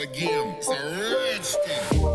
a game, it's a rich thing.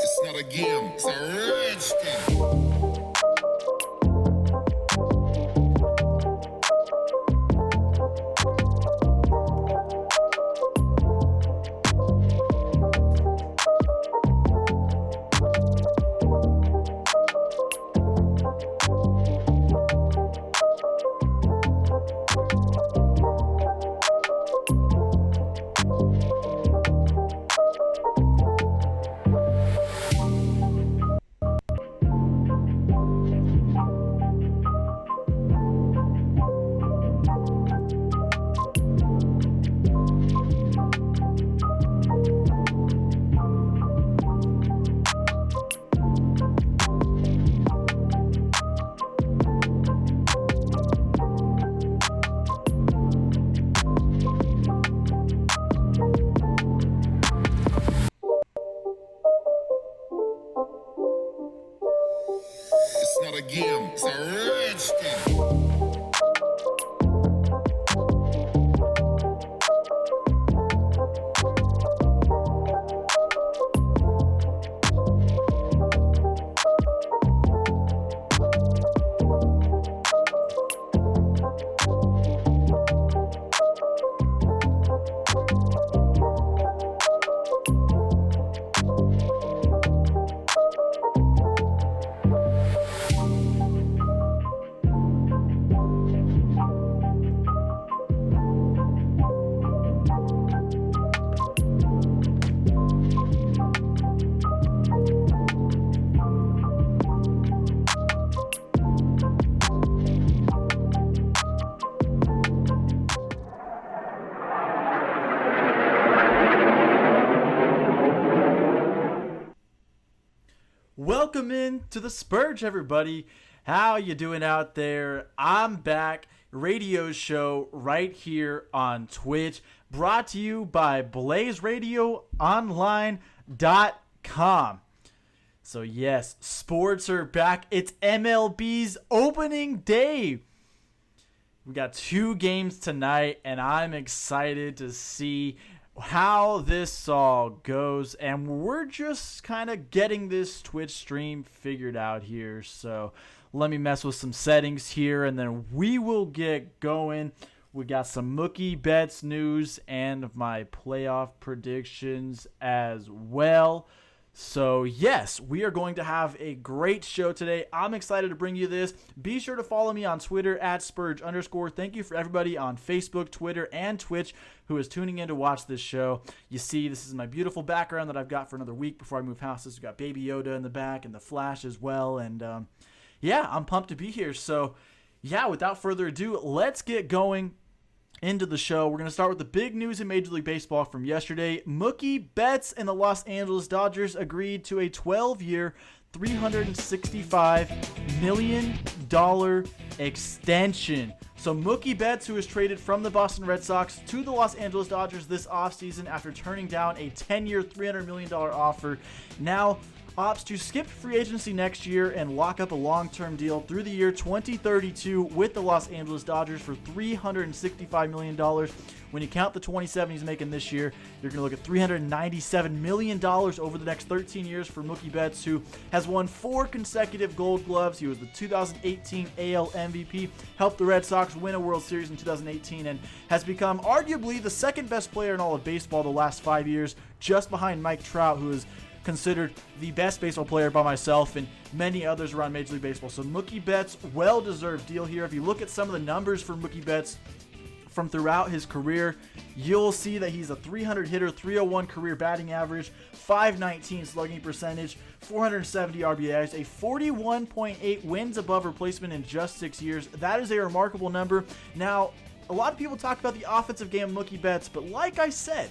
It's not a game, it's a rich thing. It's not a game, it's a rich thing. Welcome in to the Spurge, everybody. How you doing out there? I'm back. Radio show right here on Twitch, brought to you by BlazeRadioOnline.com. So yes, sports are back. It's MLB's opening day. We got 2 games tonight, and I'm excited to see how this all goes, and we're just kind of getting this Twitch stream figured out here. So let me mess with some settings here, and then we will get going. We got some Mookie Betts news and my playoff predictions as well. So yes, we are going to have a great show today. I'm excited to bring you this. Be sure to follow me on Twitter at @Spurge_. Thank you for everybody on Facebook, Twitter, and Twitch who is tuning in to watch this show. You see, this is my beautiful background that I've got for another week before I move houses. We've got Baby Yoda in the back and the Flash as well. And yeah, I'm pumped to be here. So yeah, without further ado, let's get going into the show. We're going to start with the big news in Major League Baseball from yesterday. Mookie Betts and the Los Angeles Dodgers agreed to a 12-year, $365 million extension. So Mookie Betts, who was traded from the Boston Red Sox to the Los Angeles Dodgers this offseason after turning down a 10-year, $300 million offer, now opts to skip free agency next year and lock up a long-term deal through the year 2032 with the Los Angeles Dodgers for $365 million. When you count the 27 he's making this year, you're going to look at $397 million over the next 13 years for Mookie Betts, who has won 4 consecutive Gold Gloves. He was the 2018 AL MVP, helped the Red Sox win a World Series in 2018, and has become arguably the second best player in all of baseball the last 5 years, just behind Mike Trout, who is considered the best baseball player by myself and many others around Major League Baseball. So Mookie Betts, well-deserved deal here. If you look at some of the numbers for Mookie Betts from throughout his career, you'll see that he's a 300 hitter, 301 career batting average, 519 slugging percentage, 470 RBIs, a 41.8 wins above replacement in just 6 years. That is a remarkable number. Now, a lot of people talk about the offensive game of Mookie Betts, but like I said,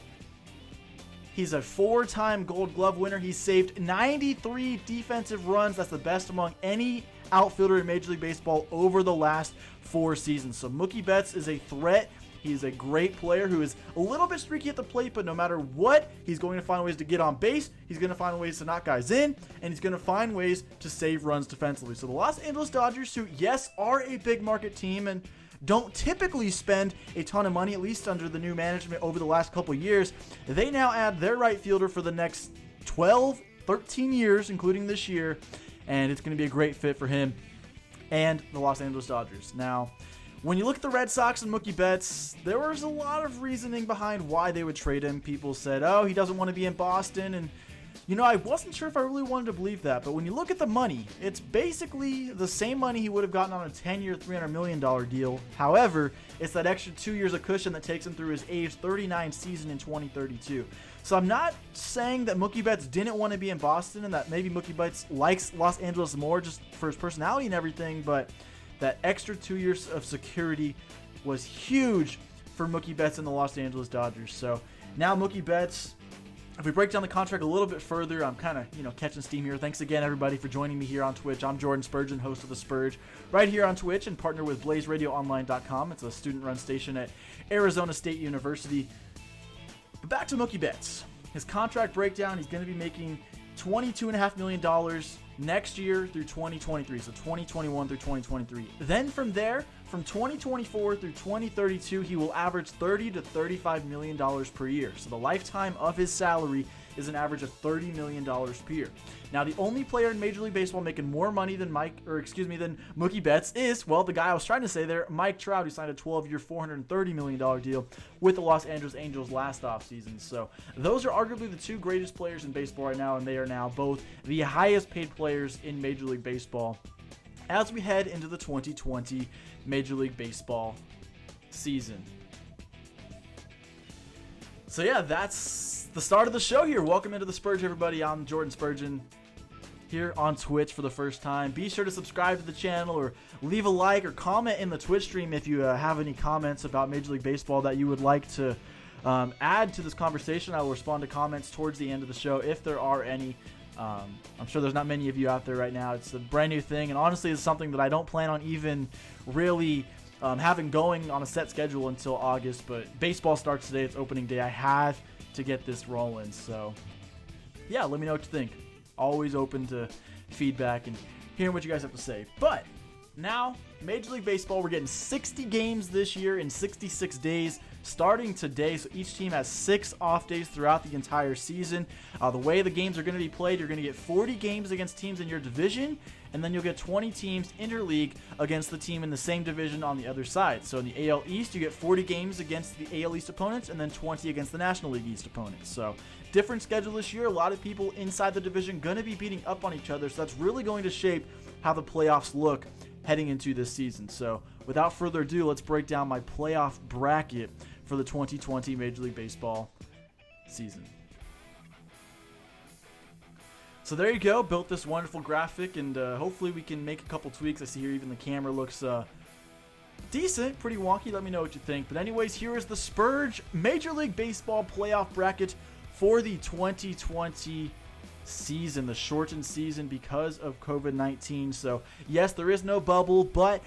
he's a 4-time Gold Glove winner. He's saved 93 defensive runs. That's the best among any outfielder in Major League Baseball over the last 4 seasons. So Mookie Betts is a threat. He's a great player who is a little bit streaky at the plate, but no matter what, he's going to find ways to get on base. He's going to find ways to knock guys in, and he's going to find ways to save runs defensively. So the Los Angeles Dodgers, who, yes, are a big market team and don't typically spend a ton of money, at least under the new management over the last couple years, they now add their right fielder for the next 12, 13 years, including this year, and it's going to be a great fit for him and the Los Angeles Dodgers. Now, when you look at the Red Sox and Mookie Betts, there was a lot of reasoning behind why they would trade him. People said, oh, he doesn't want to be in Boston, and you know, I wasn't sure if I really wanted to believe that, but when you look at the money, it's basically the same money he would have gotten on a 10-year, $300 million deal. However, it's that extra 2 years of cushion that takes him through his age 39 season in 2032. So I'm not saying that Mookie Betts didn't want to be in Boston and that maybe Mookie Betts likes Los Angeles more just for his personality and everything, but that extra 2 years of security was huge for Mookie Betts and the Los Angeles Dodgers. So now Mookie Betts, if we break down the contract a little bit further, I'm kind of, catching steam here. Thanks again, everybody, for joining me here on Twitch. I'm Jordan Spurgeon, host of The Spurge, right here on Twitch and partner with BlazeRadioOnline.com. It's a student-run station at Arizona State University. But back to Mookie Betts. His contract breakdown, he's going to be making $22.5 million next year through 2023, so 2021 through 2023. Then from there, from 2024 through 2032, he will average $30 to $35 million per year. So the lifetime of his salary is an average of $30 million per year. Now, the only player in Major League Baseball making more money than than Mookie Betts is, well, the guy I was trying to say there, Mike Trout, who signed a 12-year, $430 million deal with the Los Angeles Angels last offseason. So those are arguably the two greatest players in baseball right now, and they are now both the highest paid players in Major League Baseball as we head into the 2020 Major League Baseball season. So yeah, that's the start of the show here. Welcome into the Spurge, everybody. I'm Jordan Spurgeon here on Twitch for the first time. Be sure to subscribe to the channel or leave a like or comment in the Twitch stream if you have any comments about Major League Baseball that you would like to add to this conversation. I will respond to comments towards the end of the show if there are any. I'm sure there's not many of you out there right now. It's a brand new thing, and honestly, it's something that I don't plan on even really having going on a set schedule until August. But baseball starts today. It's opening day. I have to get this rolling. So, yeah, let me know what you think. Always open to feedback and hearing what you guys have to say. But now, Major League Baseball, we're getting 60 games this year in 66 days starting today. So each team has 6 off days throughout the entire season. The way the games are going to be played, you're going to get 40 games against teams in your division, and then you'll get 20 teams interleague against the team in the same division on the other side. So in the AL East, you get 40 games against the AL East opponents and then 20 against the National League East opponents. So different schedule this year. A lot of people inside the division going to be beating up on each other. So that's really going to shape how the playoffs look heading into this season. So without further ado, let's break down my playoff bracket for the 2020 Major League Baseball season. So there you go. Built this wonderful graphic, and hopefully we can make a couple tweaks. I see here even the camera looks decent, pretty wonky. Let me know what you think. But anyways, here is the Spurge Major League Baseball playoff bracket for the 2020 season, the shortened season because of COVID-19. So yes, there is no bubble, but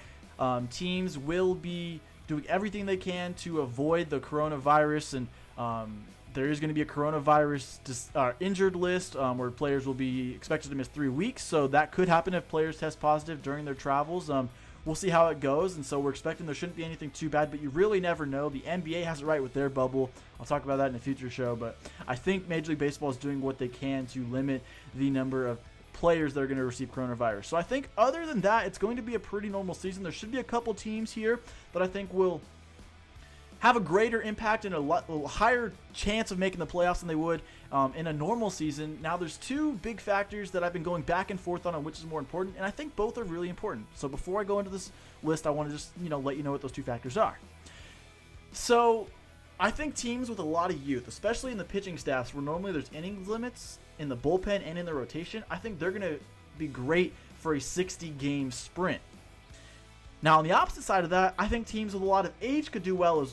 teams will be doing everything they can to avoid the coronavirus, and there is going to be a coronavirus injured list where players will be expected to miss 3 weeks. So that could happen if players test positive during their travels. We'll see how it goes, and so we're expecting there shouldn't be anything too bad, but you really never know. The NBA has it right with their bubble. I'll talk about that in a future show, but I think Major League Baseball is doing what they can to limit the number of players that are going to receive coronavirus. So I think other than that, it's going to be a pretty normal season. There should be a couple teams here that I think will have a greater impact and a higher chance of making the playoffs than they would in a normal season. Now, there's two big factors that I've been going back and forth on which is more important, and I think both are really important. So before I go into this list, I want to just let you know what those two factors are. So I think teams with a lot of youth, especially in the pitching staffs where normally there's innings limits in the bullpen and in the rotation, I think they're going to be great for a 60-game sprint. Now, on the opposite side of that, I think teams with a lot of age could do well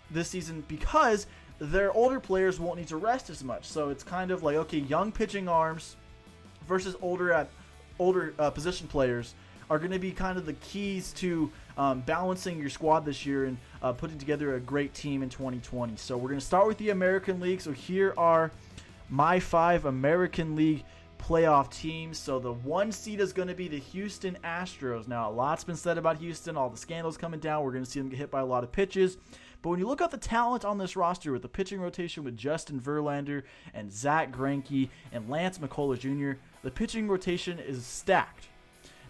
this season because their older players won't need to rest as much. So it's kind of like, okay, young pitching arms versus older position players are going to be kind of the keys to balancing your squad this year and putting together a great team in 2020. So we're going to start with the American League. So here are my 5 American League playoff teams. So the 1 seed is going to be the Houston Astros. Now, a lot's been said about Houston, all the scandals coming down. We're going to see them get hit by a lot of pitches. But when you look at the talent on this roster with the pitching rotation with Justin Verlander and Zach Greinke and Lance McCullers Jr., the pitching rotation is stacked.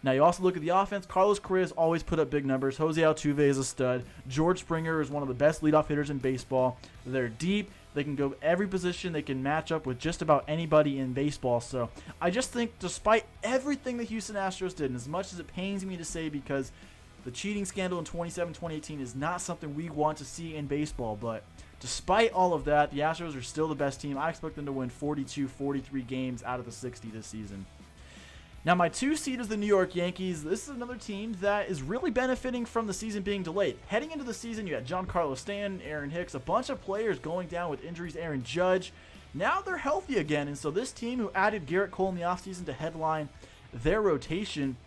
Now, you also look at the offense. Carlos Correa's always put up big numbers. Jose Altuve is a stud. George Springer is one of the best leadoff hitters in baseball. They're deep. They can go every position. They can match up with just about anybody in baseball. So I just think despite everything the Houston Astros did, and as much as it pains me to say because the cheating scandal in 2017-2018 is not something we want to see in baseball, but despite all of that, the Astros are still the best team. I expect them to win 42, 43 games out of the 60 this season. Now, my 2 seed is the New York Yankees. This is another team that is really benefiting from the season being delayed. Heading into the season, you had Giancarlo Stanton, Aaron Hicks, a bunch of players going down with injuries, Aaron Judge. Now they're healthy again, and so this team who added Garrett Cole in the offseason to headline their rotation,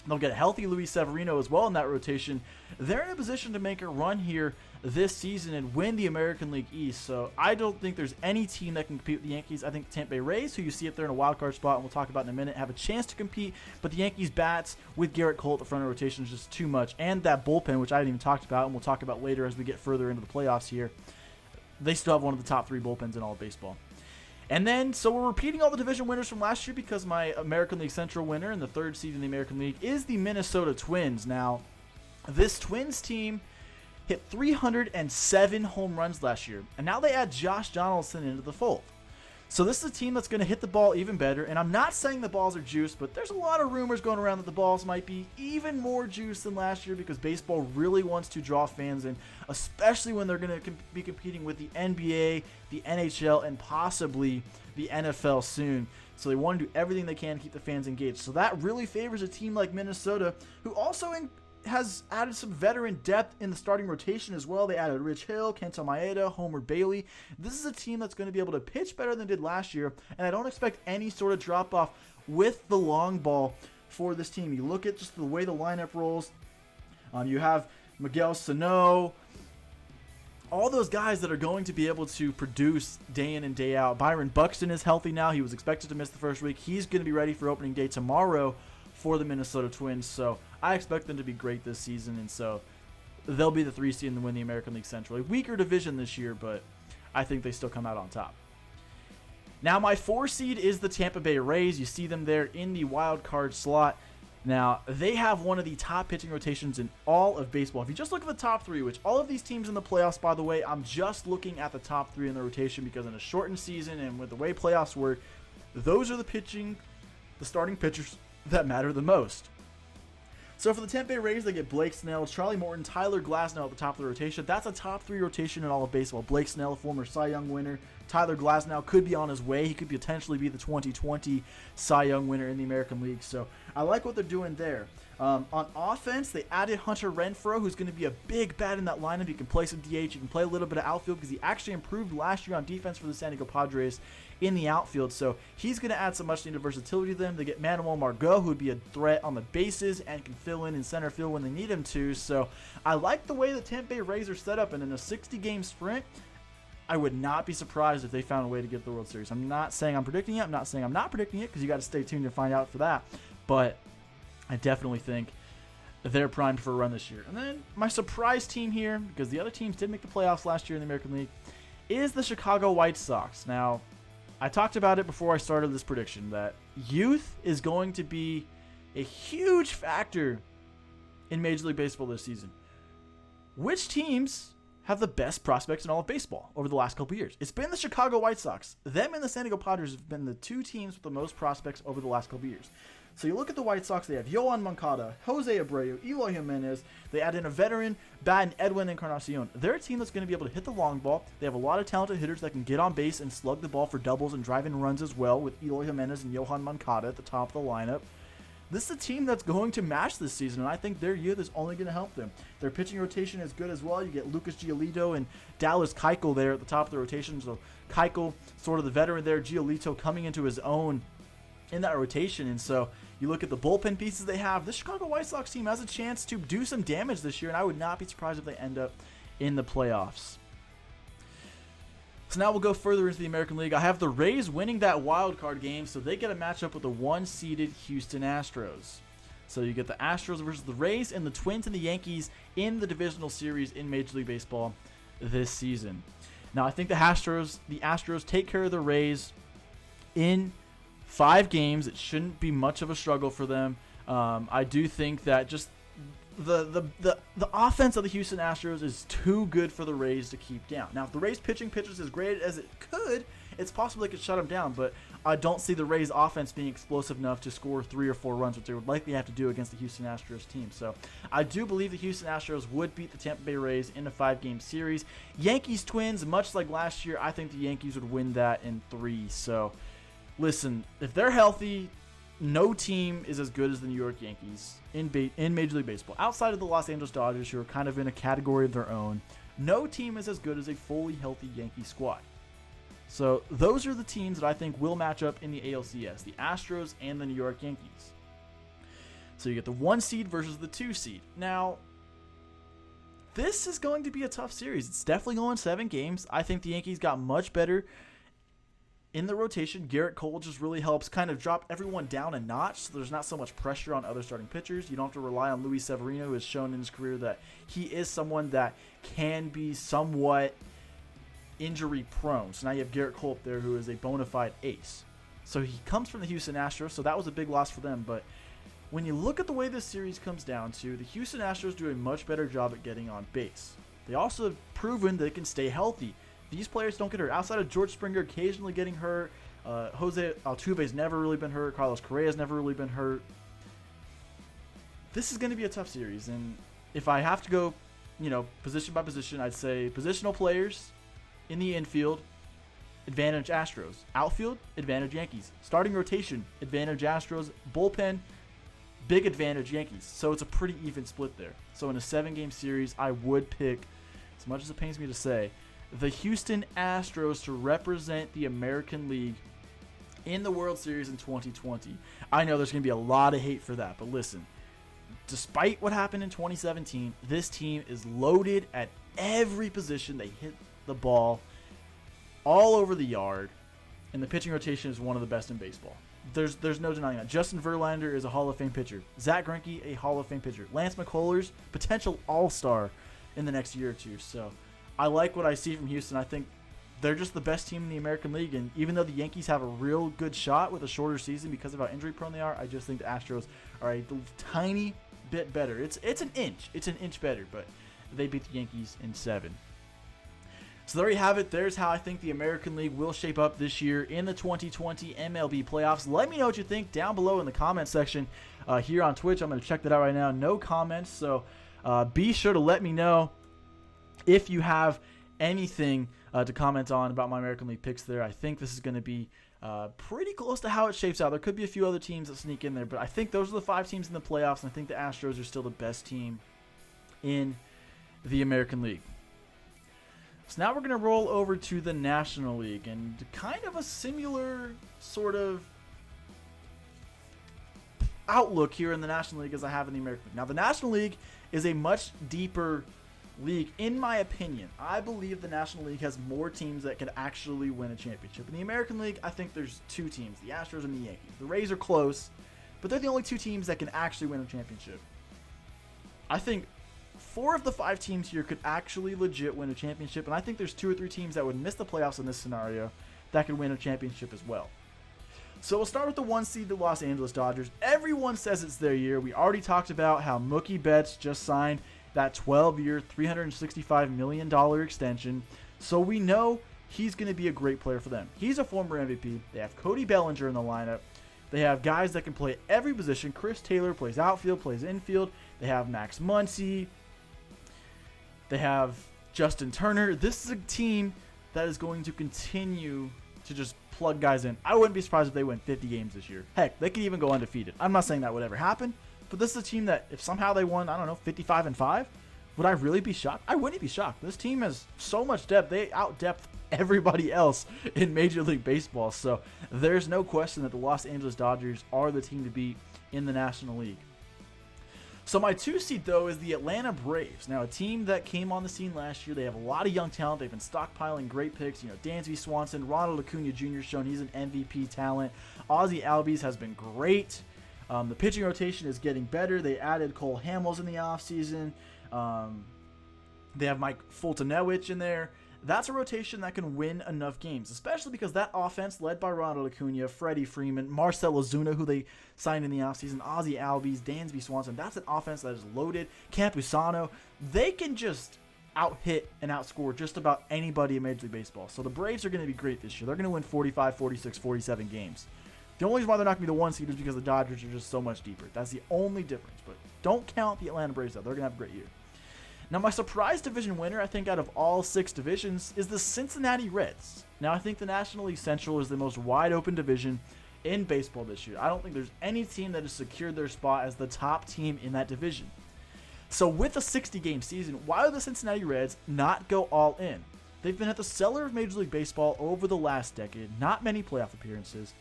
they'll get a healthy Luis Severino as well in that rotation. They're in a position to make a run here this season and win the American League East. So I don't think there's any team that can compete with the Yankees. I think Tampa Bay Rays, who you see up there in a wild card spot, and we'll talk about in a minute, have a chance to compete. But the Yankees bats with Garrett Cole at the front of the rotation is just too much. And that bullpen, which I haven't even talked about, and we'll talk about later as we get further into the playoffs here, they still have one of the top 3 bullpens in all of baseball. And then, so we're repeating all the division winners from last year because my American League Central winner and the 3rd seed in the American League is the Minnesota Twins. Now, this Twins team hit 307 home runs last year, and now they add Josh Donaldson into the fold. So this is a team that's going to hit the ball even better, and I'm not saying the balls are juiced, but there's a lot of rumors going around that the balls might be even more juiced than last year because baseball really wants to draw fans in, especially when they're going to be competing with the NBA, the NHL, and possibly the NFL soon. So they want to do everything they can to keep the fans engaged. So that really favors a team like Minnesota, who also has added some veteran depth in the starting rotation as well. They added Rich Hill, Kenta Maeda, Homer Bailey. This is a team that's going to be able to pitch better than did last year, and I don't expect any sort of drop-off with the long ball for this team. You look at just the way the lineup rolls. You have Miguel Sano, all those guys that are going to be able to produce day in and day out. Byron Buxton is healthy now. He was expected to miss the first week. He's going to be ready for opening day tomorrow for the Minnesota Twins. So I expect them to be great this season, and so they'll be the 3 seed and win the American League Central. A weaker division this year, but I think they still come out on top. Now, my 4 seed is the Tampa Bay Rays. You see them there in the wild card slot. Now, they have one of the top pitching rotations in all of baseball. If you just look at the top 3, which all of these teams in the playoffs, by the way, I'm just looking at the top 3 in the rotation because in a shortened season and with the way playoffs work, those are the starting pitchers that matter the most. So for the Tampa Bay Rays, they get Blake Snell, Charlie Morton, Tyler Glasnow at the top of the rotation. That's a top 3 rotation in all of baseball. Blake Snell, a former Cy Young winner. Tyler Glasnow could be on his way. He could potentially be the 2020 Cy Young winner in the American League. So I like what they're doing there. On offense, they added Hunter Renfroe, who's going to be a big bat in that lineup. He can play some DH. He can play a little bit of outfield because he actually improved last year on defense for the San Diego Padres in the outfield. So he's going to add some much-needed versatility to them. They get Manuel Margot, who would be a threat on the bases and can fill in center field when they need him to. So I like the way the Tampa Bay Rays are set up. And in a 60-game sprint, I would not be surprised if they found a way to get the World Series. I'm not saying I'm predicting it. I'm not saying I'm not predicting it because you got to stay tuned to find out for that. But I definitely think they're primed for a run this year. And then my surprise team here, because the other teams did make the playoffs last year in the American League, is the Chicago White Sox. Now, I talked about it before I started this prediction, that youth is going to be a huge factor in Major League Baseball this season. Which teams have the best prospects in all of baseball over the last couple years. It's been the Chicago White Sox. Them and the San Diego Padres have been the two teams with the most prospects over the last couple years. So you look at the White Sox, they have Yohan Moncada, Jose Abreu, Eloy Jimenez. They add in a veteran, bat, and Edwin Encarnacion. They're a team that's going to be able to hit the long ball. They have a lot of talented hitters that can get on base and slug the ball for doubles and drive in runs as well, with Eloy Jimenez and Yohan Moncada at the top of the lineup. This is a team that's going to match this season, and I think their youth is only going to help them. Their pitching rotation is good as well. You get Lucas Giolito and Dallas Keuchel there at the top of the rotation. So Keuchel, sort of the veteran there, Giolito coming into his own in that rotation. And so you look at the bullpen pieces they have. This Chicago White Sox team has a chance to do some damage this year, and I would not be surprised if they end up in the playoffs. So now we'll go further into the American League. I have the Rays winning that wild card game, so they get a matchup with the one-seeded Houston Astros. So you get the Astros versus the Rays and the Twins and the Yankees in the divisional series in Major League Baseball this season. Now I think the Astros take care of the Rays in 5 games. It shouldn't be much of a struggle for them. I do think that just the offense of the Houston Astros is too good for the Rays to keep down. Now, if the Rays pitching pitches as great as it could, it's possible they could shut them down, but I don't see the Rays offense being explosive enough to score 3 or 4 runs, which they would likely have to do against the Houston Astros team. So I do believe the Houston Astros would beat the Tampa Bay Rays in a 5-game series. Yankees Twins, much like last year, I think the Yankees would win that in 3. So listen, if they're healthy, no team is as good as the New York Yankees in Major League Baseball. Outside of the Los Angeles Dodgers, who are kind of in a category of their own, no team is as good as a fully healthy Yankee squad. So those are the teams that I think will match up in the ALCS, the Astros and the New York Yankees. So you get the 1 seed versus the 2 seed. Now, this is going to be a tough series. It's definitely going 7 games. I think the Yankees got much better in the rotation. Garrett Cole just really helps kind of drop everyone down a notch, so there's not so much pressure on other starting pitchers. You don't have to rely on Luis Severino, who has shown in his career that he is someone that can be somewhat injury prone. So now you have Garrett Cole up there, who is a bona fide ace. So he comes from the Houston Astros, so that was a big loss for them. But when you look at the way this series comes down to, the Houston Astros do a much better job at getting on base. They also have proven they can stay healthy. These players don't get hurt. Outside of George Springer occasionally getting hurt, Jose Altuve's never really been hurt. Carlos Correa's never really been hurt. This is going to be a tough series, and if I have to go, position by position, I'd say positional players in the infield, advantage Astros. Outfield, advantage Yankees. Starting rotation, advantage Astros. Bullpen, big advantage Yankees. So it's a pretty even split there. So in a 7-game series, I would pick, as much as it pains me to say, the Houston Astros to represent the American League in the World Series in 2020. I know there's going to be a lot of hate for that, but listen, despite what happened in 2017, this team is loaded at every position. They hit the ball all over the yard, and the pitching rotation is one of the best in baseball. There's no denying that. Justin Verlander is a Hall of Fame pitcher. Zach Greinke, a Hall of Fame pitcher. Lance McCullers, potential all-star in the next year or two. So I like what I see from Houston. I think they're just the best team in the American League, and even though the Yankees have a real good shot with a shorter season because of how injury prone they are, I just think the Astros are a tiny bit better. It's an inch better, but they beat the Yankees in 7. So there you have it. There's how I think the American League will shape up this year in the 2020 MLB playoffs. Let me know what you think down below in the comment section here on Twitch. I'm going to check that out right now. No comments, so be sure to let me know if you have anything to comment on about my American League picks there. I think this is going to be pretty close to how it shapes out. There could be a few other teams that sneak in there, but I think those are the 5 teams in the playoffs, and I think the Astros are still the best team in the American League. So now we're going to roll over to the National League, and kind of a similar sort of outlook here in the National League as I have in the American League. Now, the National League is a much deeper league, in my opinion. I believe the National League has more teams that could actually win a championship. In the American League, I think there's 2 teams, the Astros and the Yankees. The Rays are close, but they're the only 2 teams that can actually win a championship. I think 4 of the 5 teams here could actually legit win a championship, and I think there's 2 or 3 teams that would miss the playoffs in this scenario that could win a championship as well. So we'll start with the 1 seed, the Los Angeles Dodgers. Everyone says it's their year. We already talked about how Mookie Betts just signed that 12-year, $365 million extension. So we know he's going to be a great player for them. He's a former MVP. They have Cody Bellinger in the lineup. They have guys that can play every position. Chris Taylor plays outfield, plays infield. They have Max Muncy. They have Justin Turner. This is a team that is going to continue to just plug guys in. I wouldn't be surprised if they win 50 games this year. Heck, they could even go undefeated. I'm not saying that would ever happen, but this is a team that if somehow they won, 55-5, would I really be shocked? I wouldn't be shocked. This team has so much depth. They out-depth everybody else in Major League Baseball. So there's no question that the Los Angeles Dodgers are the team to beat in the National League. So my 2 seed, though, is the Atlanta Braves. Now, a team that came on the scene last year. They have a lot of young talent. They've been stockpiling great picks. Dansby Swanson, Ronald Acuna Jr. shown he's an MVP talent. Ozzie Albies has been great. The pitching rotation is getting better. They added Cole Hamels in the offseason. They have Mike Fultonewicz in there. That's a rotation that can win enough games, especially because that offense led by Ronald Acuna, Freddie Freeman, Marcell Ozuna, who they signed in the offseason, Ozzie Albies, Dansby Swanson. That's an offense that is loaded. Campusano. They can just out-hit and outscore just about anybody in Major League Baseball. So the Braves are going to be great this year. They're going to win 45, 46, 47 games. The only reason why they're not going to be the 1 seed is because the Dodgers are just so much deeper. That's the only difference. But don't count the Atlanta Braves out. They're going to have a great year. Now, my surprise division winner, I think, out of all 6 divisions, is the Cincinnati Reds. Now, I think the National League Central is the most wide-open division in baseball this year. I don't think there's any team that has secured their spot as the top team in that division. So, with a 60-game season, why do the Cincinnati Reds not go all in? They've been at the cellar of Major League Baseball over the last decade. Not many playoff appearances.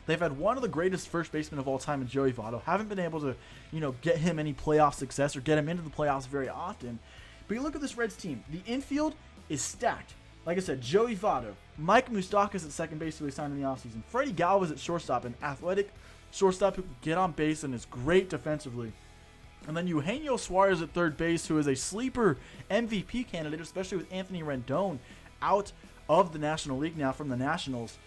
They've had one of the greatest first basemen of all time in Joey Votto. Haven't been able to, get him any playoff success or get him into the playoffs very often. But you look at this Reds team. The infield is stacked. Like I said, Joey Votto, Mike Moustakas at second base, who they signed in the offseason. Freddie Galvis at shortstop, an athletic shortstop who can get on base and is great defensively. And then Eugenio Suarez at third base, who is a sleeper MVP candidate, especially with Anthony Rendon out of the National League now from the Nationals.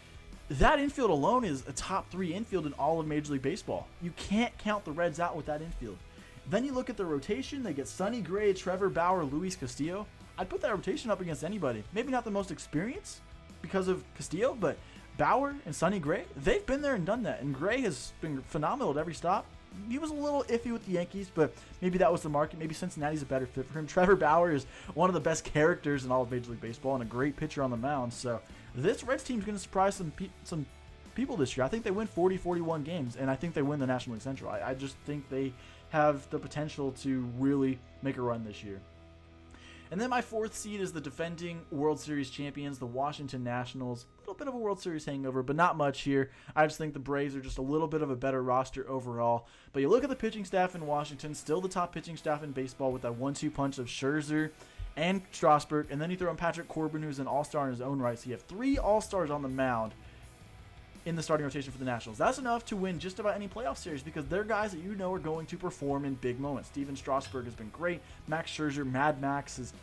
That infield alone is a top 3 infield in all of Major League Baseball. You can't count the Reds out with that infield. Then you look at the rotation. They get Sonny Gray, Trevor Bauer, Luis Castillo. I'd put that rotation up against anybody. Maybe not the most experienced because of Castillo, but Bauer and Sonny Gray, they've been there and done that. And Gray has been phenomenal at every stop. He was a little iffy with the Yankees, but maybe that was the market. Maybe Cincinnati's a better fit for him. Trevor Bauer is one of the best characters in all of Major League Baseball and a great pitcher on the mound. So this Reds team is going to surprise some people this year. I think they win 40, 41 games, and I think they win the National League Central. I just think they have the potential to really make a run this year. And then my 4th seed is the defending World Series champions, the Washington Nationals. A little bit of a World Series hangover, but not much here. I just think the Braves are just a little bit of a better roster overall. But you look at the pitching staff in Washington, still the top pitching staff in baseball with that 1-2 punch of Scherzer and Strasburg. And then you throw in Patrick Corbin, who's an all-star in his own right. So you have 3 all-stars on the mound in the starting rotation for the Nationals. That's enough to win just about any playoff series because they're guys that are going to perform in big moments. Steven Strasburg has been great. Max Scherzer, Mad Max is,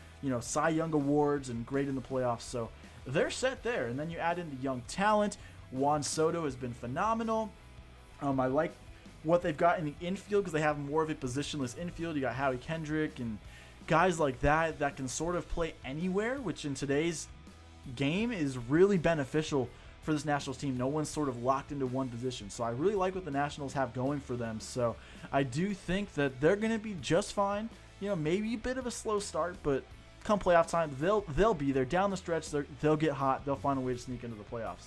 Cy Young Awards and great in the playoffs. So they're set there. And then you add in the young talent. Juan Soto has been phenomenal. I like what they've got in the infield because they have more of a positionless infield. You got Howie Kendrick and guys like that can sort of play anywhere, which in today's game is really beneficial for this Nationals team. No one's sort of locked into one position. So I really like what the Nationals have going for them. So I do think that they're going to be just fine. Maybe a bit of a slow start, but come playoff time, they'll be there. Down the stretch, they'll get hot. They'll find a way to sneak into the playoffs.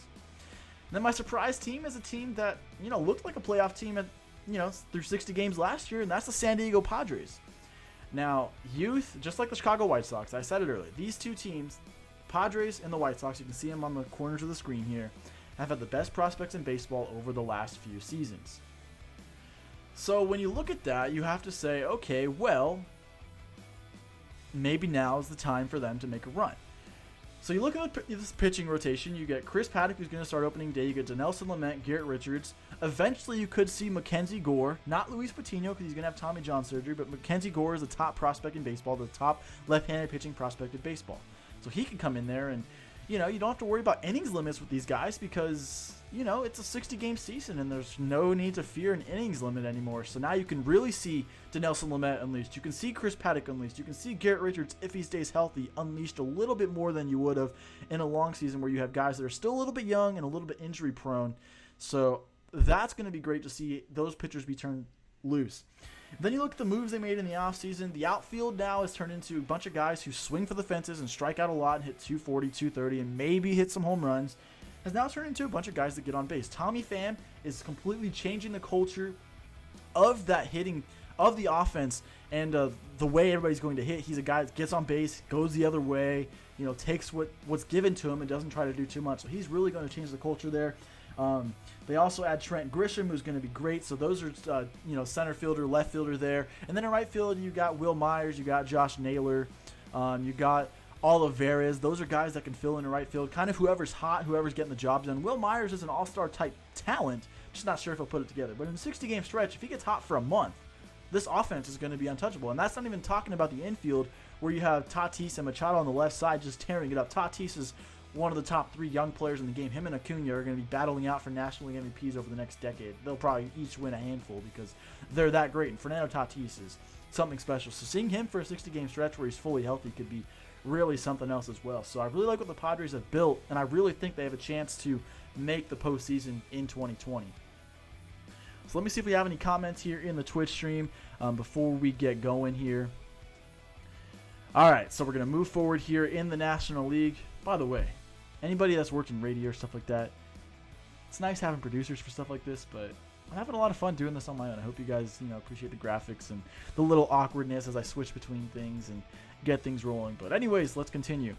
And then my surprise team is a team that, looked like a playoff team at, through 60 games last year, and that's the San Diego Padres. Now, youth, just like the Chicago White Sox, I said it earlier, these 2 teams, Padres and the White Sox, you can see them on the corners of the screen here, have had the best prospects in baseball over the last few seasons. So when you look at that, you have to say, okay, well, maybe now is the time for them to make a run. So you look at this pitching rotation, you get Chris Paddock, who's going to start opening day, you get Dinelson Lamet, Garrett Richards. Eventually you could see Mackenzie Gore, not Luis Patino because he's going to have Tommy John surgery, but Mackenzie Gore is the top prospect in baseball, the top left-handed pitching prospect in baseball. So he can come in there and you don't have to worry about innings limits with these guys because, it's a 60-game season and there's no need to fear an innings limit anymore. So now you can really see Dinelson Lamet unleashed. You can see Chris Paddock unleashed. You can see Garrett Richards, if he stays healthy, unleashed a little bit more than you would have in a long season where you have guys that are still a little bit young and a little bit injury prone. So that's going to be great to see those pitchers be turned loose. Then you look at the moves they made in the offseason. The outfield now has turned into a bunch of guys who swing for the fences and strike out a lot and hit 240, 230, and maybe hit some home runs. Has now turned into a bunch of guys that get on base. Tommy Pham is completely changing the culture of that hitting, of the offense, and the way everybody's going to hit. He's a guy that gets on base, goes the other way, takes what's given to him and doesn't try to do too much. So he's really going to change the culture there. They also add Trent Grisham, who's going to be great. So those are, center fielder, left fielder there. And then in right field, you got Will Myers, you got Josh Naylor, you got Olivares. Those are guys that can fill in the right field. Kind of whoever's hot, whoever's getting the job done. Will Myers is an all-star type talent. Just not sure if he'll put it together. But in a 60-game stretch, if he gets hot for a month, this offense is going to be untouchable. And that's not even talking about the infield where you have Tatis and Machado on the left side just tearing it up. Tatis is one of the top 3 young players in the game. Him and Acuna are going to be battling out for National League MVPs over the next decade. They'll probably each win a handful because they're that great. And Fernando Tatis is something special. So seeing him for a 60-game stretch where he's fully healthy could be really something else as well. So I really like what the Padres have built, and I really think they have a chance to make the postseason in 2020. So let me see if we have any comments here in the Twitch stream before we get going here. All right, so we're going to move forward here in the National League. By the way, anybody that's worked in radio or stuff like that, it's nice having producers for stuff like this, but I'm having a lot of fun doing this on my own. I hope you guys, appreciate the graphics and the little awkwardness as I switch between things and get things rolling. But anyways, let's continue.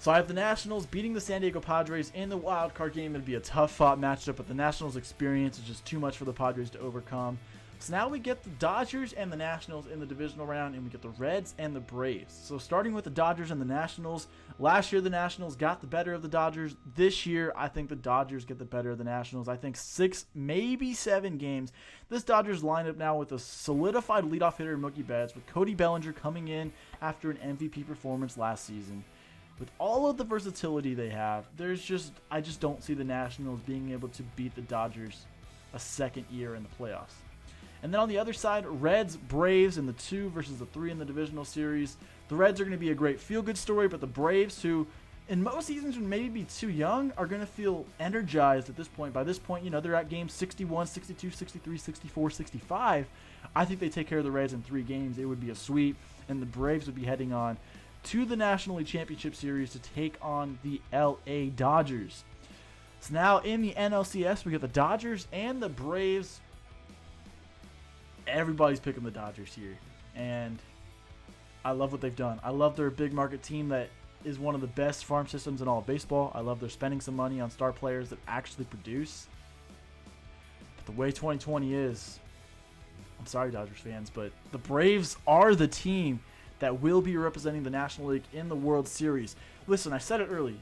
So I have the Nationals beating the San Diego Padres in the wild card game. It'd be a tough-fought matchup, but the Nationals' experience is just too much for the Padres to overcome. So now we get the Dodgers and the Nationals in the divisional round, and we get the Reds and the Braves. So starting with the Dodgers and the Nationals, last year the Nationals got the better of the Dodgers. This year, I think the Dodgers get the better of the Nationals. I think 6, maybe 7 games. This Dodgers lineup now with a solidified leadoff hitter Mookie Betts, with Cody Bellinger coming in after an MVP performance last season. With all of the versatility they have, I just don't see the Nationals being able to beat the Dodgers a second year in the playoffs. And then on the other side, Reds, Braves in the 2 versus the 3 in the divisional series. The Reds are going to be a great feel-good story, but the Braves, who in most seasons would maybe be too young, are going to feel energized at this point. By this point, they're at games 61, 62, 63, 64, 65. I think they take care of the Reds in 3 games. It would be a sweep, and the Braves would be heading on to the National League Championship Series to take on the LA Dodgers. So now in the NLCS, we got the Dodgers and the Braves. Everybody's picking the Dodgers here, and I love what they've done. I love they're a big market team that is one of the best farm systems in all of baseball. I love they're spending some money on star players that actually produce. But the way 2020 is, I'm sorry, Dodgers fans, but the Braves are the team that will be representing the National League in the World Series. Listen, I said it early.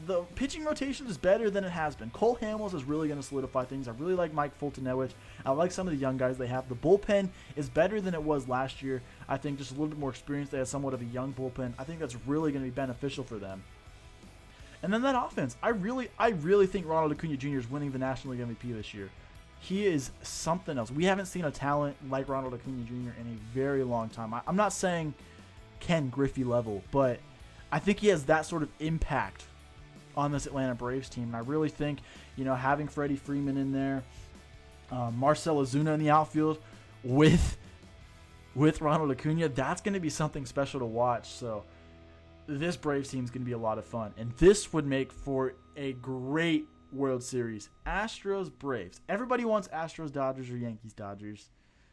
The pitching rotation is better than it has been. Cole Hamels is really going to solidify things. I really like Mike Fultonewicz. I like some of the young guys they have. The bullpen is better than it was last year. I think just a little bit more experience. They have somewhat of a young bullpen. I think that's really going to be beneficial for them. And then that offense. I really think Ronald Acuna Jr. is winning the National League MVP this year. He is something else. We haven't seen a talent like Ronald Acuna Jr. in a very long time. I'm not saying Ken Griffey level, but I think he has that sort of impact on this Atlanta Braves team. And I really think, having Freddie Freeman in there, Marcell Ozuna in the outfield with Ronald Acuna, that's going to be something special to watch. So this Braves team is going to be a lot of fun. And this would make for a great World Series. Astros, Braves. Everybody wants Astros, Dodgers, or Yankees, Dodgers.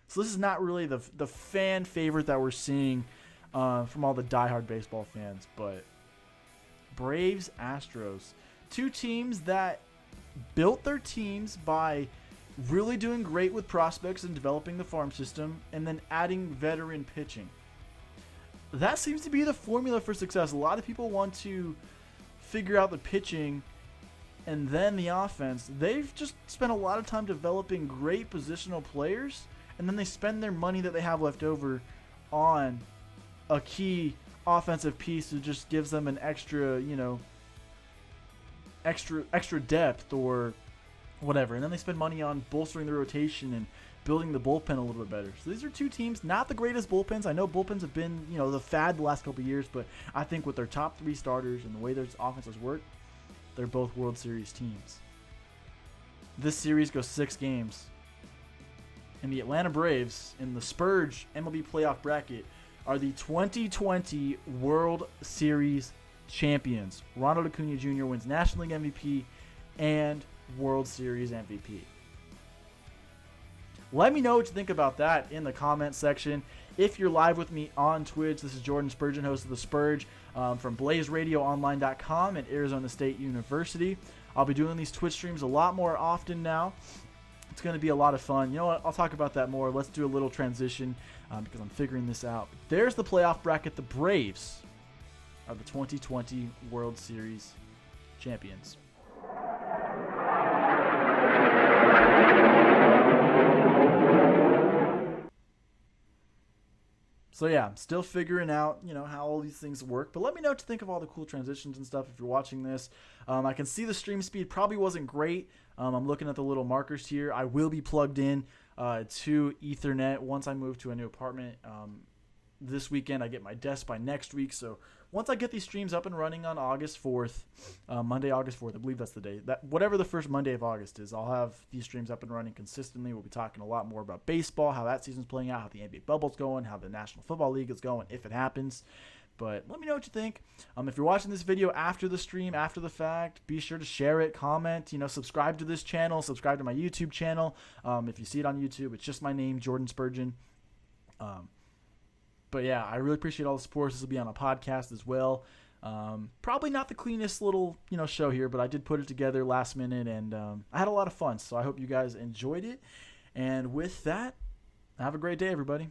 So this is not really the fan favorite that we're seeing from all the diehard baseball fans, but Braves, Astros, 2 teams that built their teams by really doing great with prospects and developing the farm system and then adding veteran pitching. That seems to be the formula for success. A lot of people want to figure out the pitching and then the offense. They've just spent a lot of time developing great positional players, and then they spend their money that they have left over on a key offensive piece who just gives them an extra, extra depth or whatever. And then they spend money on bolstering the rotation and building the bullpen a little bit better. So these are two teams, not the greatest bullpens. I know bullpens have been, the fad the last couple of years, but I think with their top 3 starters and the way their offenses work, they're both World Series teams. This series goes 6 games. And the Atlanta Braves in the Spurge MLB playoff bracket are the 2020 World Series champions. Ronald Acuna Jr. wins National League MVP and World Series MVP. Let me know what you think about that in the comment section. If you're live with me on Twitch, this is Jordan Spurgeon, host of The Spurge from BlazeRadioOnline.com at Arizona State University. I'll be doing these Twitch streams a lot more often now. It's going to be a lot of fun. You know what? I'll talk about that more. Let's do a little transition because I'm figuring this out. There's the playoff bracket. The Braves are the 2020 World Series champions. So yeah, I'm still figuring out, how all these things work. But let me know what you think of all the cool transitions and stuff if you're watching this. I can see the stream speed probably wasn't great. I'm looking at the little markers here. I will be plugged in to Ethernet once I move to a new apartment. This weekend, I get my desk by next week. So once I get these streams up and running on August 4th, Monday, August 4th, I believe that's the day. Whatever the first Monday of August is, I'll have these streams up and running consistently. We'll be talking a lot more about baseball, how that season's playing out, how the NBA bubble's going, how the National Football League is going, if it happens. But let me know what you think. If you're watching this video after the stream, after the fact, be sure to share it, comment, subscribe to this channel, subscribe to my YouTube channel. If you see it on YouTube, it's just my name, Jordan Spurgeon. But yeah, I really appreciate all the support. This will be on a podcast as well. Probably not the cleanest little, show here, but I did put it together last minute, and I had a lot of fun. So I hope you guys enjoyed it. And with that, have a great day, everybody.